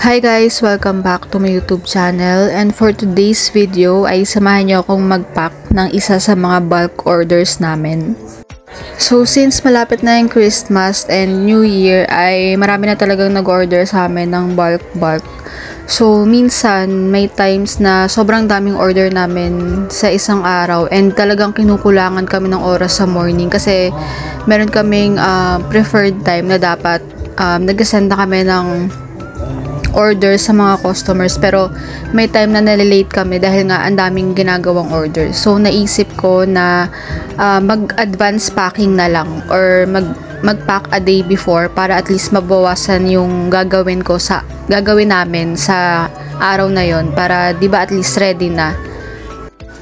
Hi guys! Welcome back to my YouTube channel, and for today's video ay samahan niyo akong mag-pack ng isa sa mga bulk orders namin. So since malapit na yung Christmas and New Year ay marami na talagang nag-order sa amin ng bulk. So minsan may times na sobrang daming order namin sa isang araw and talagang kinukulangan kami ng oras sa morning kasi meron kaming preferred time na dapat nag-send na kami ng order sa mga customers, pero may time na nalilate kami dahil nga ang daming ginagawang order. So naisip ko na mag-advance packing na lang or mag-pack a day before para at least mabawasan yung gagawin namin sa araw na yon, para 'di ba at least ready na.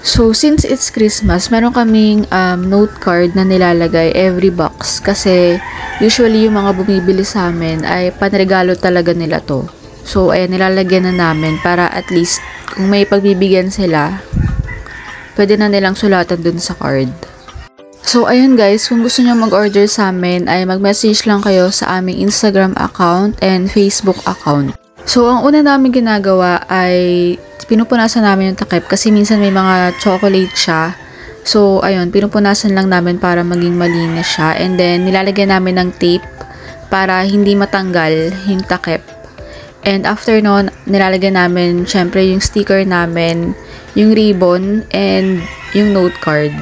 So since it's Christmas, meron kaming note card na nilalagay every box kasi usually yung mga bumibili sa amin ay panregalo talaga nila to. So, ayan, nilalagyan na namin para at least kung may pagbibigyan sila, pwede na nilang sulatan dun sa card. So, ayun guys, kung gusto nyo mag-order sa amin, ay mag-message lang kayo sa aming Instagram account and Facebook account. So, ang una namin ginagawa ay pinupunasan namin yung takip kasi minsan may mga chocolate siya. So, ayun, pinupunasan lang namin para maging malinis siya. And then, nilalagyan namin ng tape para hindi matanggal yung takip. And after nun, nilalagyan namin syempre yung sticker namin, yung ribbon, and yung note card.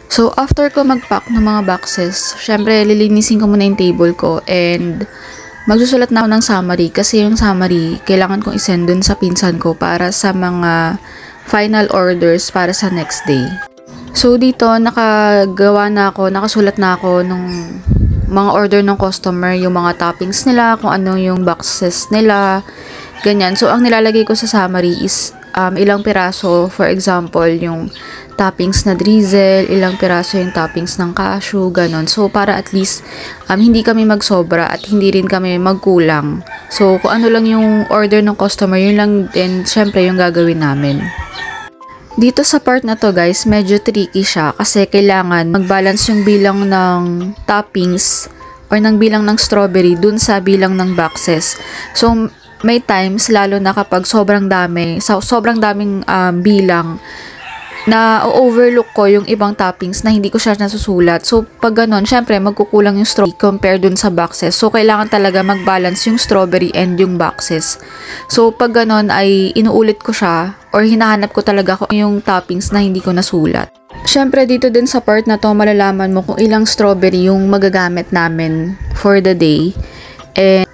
So, after ko mag-pack ng mga boxes, syempre, lilinisin ko muna yung table ko and magsusulat na ako ng summary kasi yung summary, kailangan kong isend dun sa pinsan ko para sa mga final orders para sa next day. So, dito, nakasulat na ako nung mga order ng customer, yung mga toppings nila, kung ano yung boxes nila, ganyan. So, ang nilalagay ko sa summary is ilang piraso, for example, yung toppings na drizzle, ilang piraso yung toppings ng cashew, ganon. So, para at least hindi kami magsobra at hindi rin kami magkulang. So, kung ano lang yung order ng customer, yun lang din, syempre, yung gagawin namin. Dito sa part na to guys, medyo tricky siya kasi kailangan mag-balance yung bilang ng toppings or ng bilang ng strawberry dun sa bilang ng boxes. So, may times, lalo na kapag sobrang daming bilang, na overlook ko yung ibang toppings na hindi ko siya nasusulat. So, pag ganon, syempre, magkukulang yung strawberry compare dun sa boxes. So, kailangan talaga mag-balance yung strawberry and yung boxes. So, pag ganon ay inuulit ko siya or hinahanap ko talaga kung yung toppings na hindi ko nasulat. Syempre, dito din sa part na to, malalaman mo kung ilang strawberry yung magagamit namin for the day. And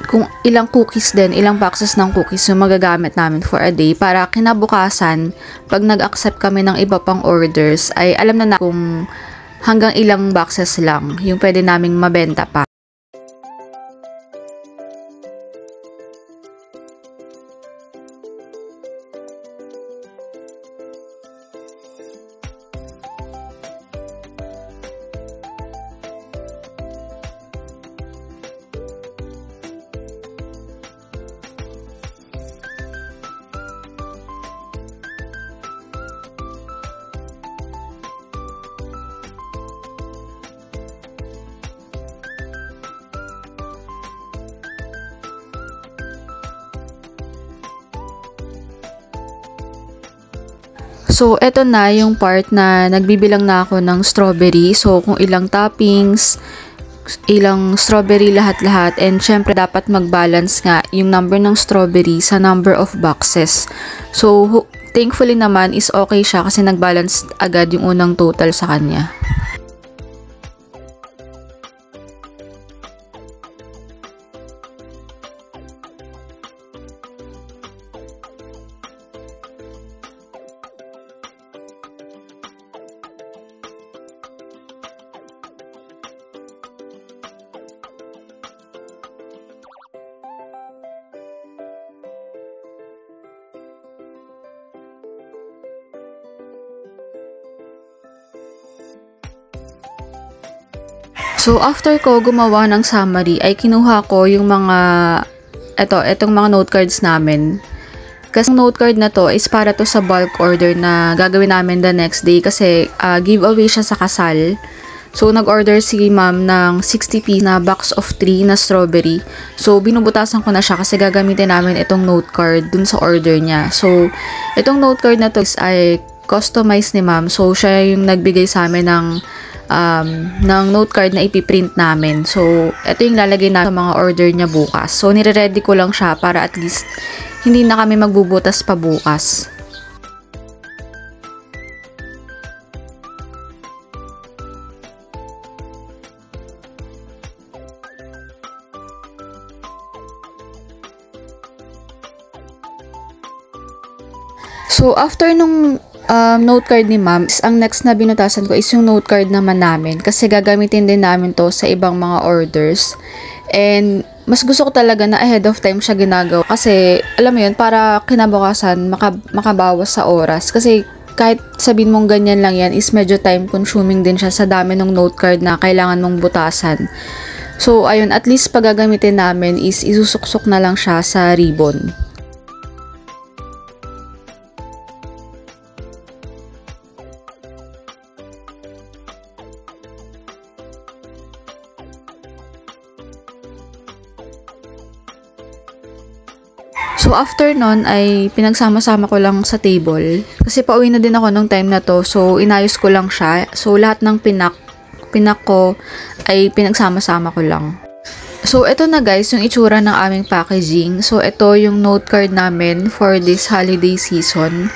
kung ilang cookies din, ilang boxes ng cookies yung magagamit namin for a day para kinabukasan, pag nag-accept kami ng iba pang orders, ay alam na kung hanggang ilang boxes lang yung pwede naming mabenta pa. So, eto na yung part na nagbibilang na ako ng strawberry. So, kung ilang toppings, ilang strawberry lahat-lahat. And syempre, dapat mag-balance nga yung number ng strawberry sa number of boxes. So, thankfully naman is okay siya kasi nag-balance agad yung unang total sa kanya. So, after ko gumawa ng summary, ay kinuha ko yung etong mga note cards namin. Kasi note card na to is para to sa bulk order na gagawin namin the next day kasi giveaway siya sa kasal. So, nag-order si ma'am ng 60 piece na box of 3 na strawberry. So, binubutasan ko na siya kasi gagamitin namin itong note card dun sa order niya. So, itong note card na to is ay customized ni ma'am. So, siya yung nagbigay sa amin ng note card na ipiprint namin. So, ito yung lalagay na sa mga order niya bukas. So, nire-ready ko lang siya para at least hindi na kami magbubutas pa bukas. So, after nung note card ni ma'am, ang next na binutasan ko is yung note card naman namin kasi gagamitin din namin to sa ibang mga orders. And mas gusto ko talaga na ahead of time siya ginagawa kasi alam mo yun, para kinabukasan makabawas sa oras kasi kahit sabihin mong ganyan lang yan is medyo time consuming din siya sa dami ng note card na kailangan mong butasan. So ayun, at least pag gagamitin namin is isusuksok na lang siya sa ribbon. So, after nun ay pinagsama-sama ko lang sa table. Kasi pauwi na din ako nung time na to. So, inayos ko lang siya. So, lahat ng pinak ko ay pinagsama-sama ko lang. So, ito na guys, yung itsura ng aming packaging. So, ito yung note card namin for this holiday season.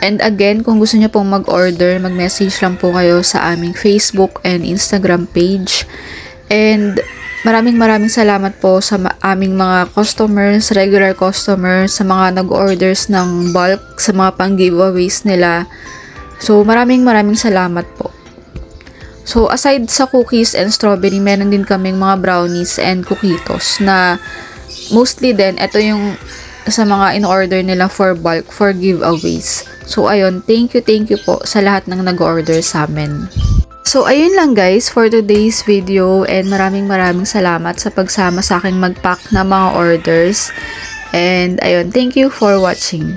And again, kung gusto niyo pong mag-order, mag-message lang po kayo sa aming Facebook and Instagram page. And maraming salamat po sa aming mga customers, regular customers, sa mga nag-orders ng bulk, sa mga pang-giveaways nila. So, maraming salamat po. So, aside sa cookies and strawberry, meron din kaming mga brownies and cookitos na mostly din, ito yung sa mga in-order nila for bulk, for giveaways. So, ayun, thank you po sa lahat ng nag-order sa amin. So, ayun lang guys for today's video and maraming salamat sa pagsama sa aking mag-pack na mga orders. And ayun, thank you for watching.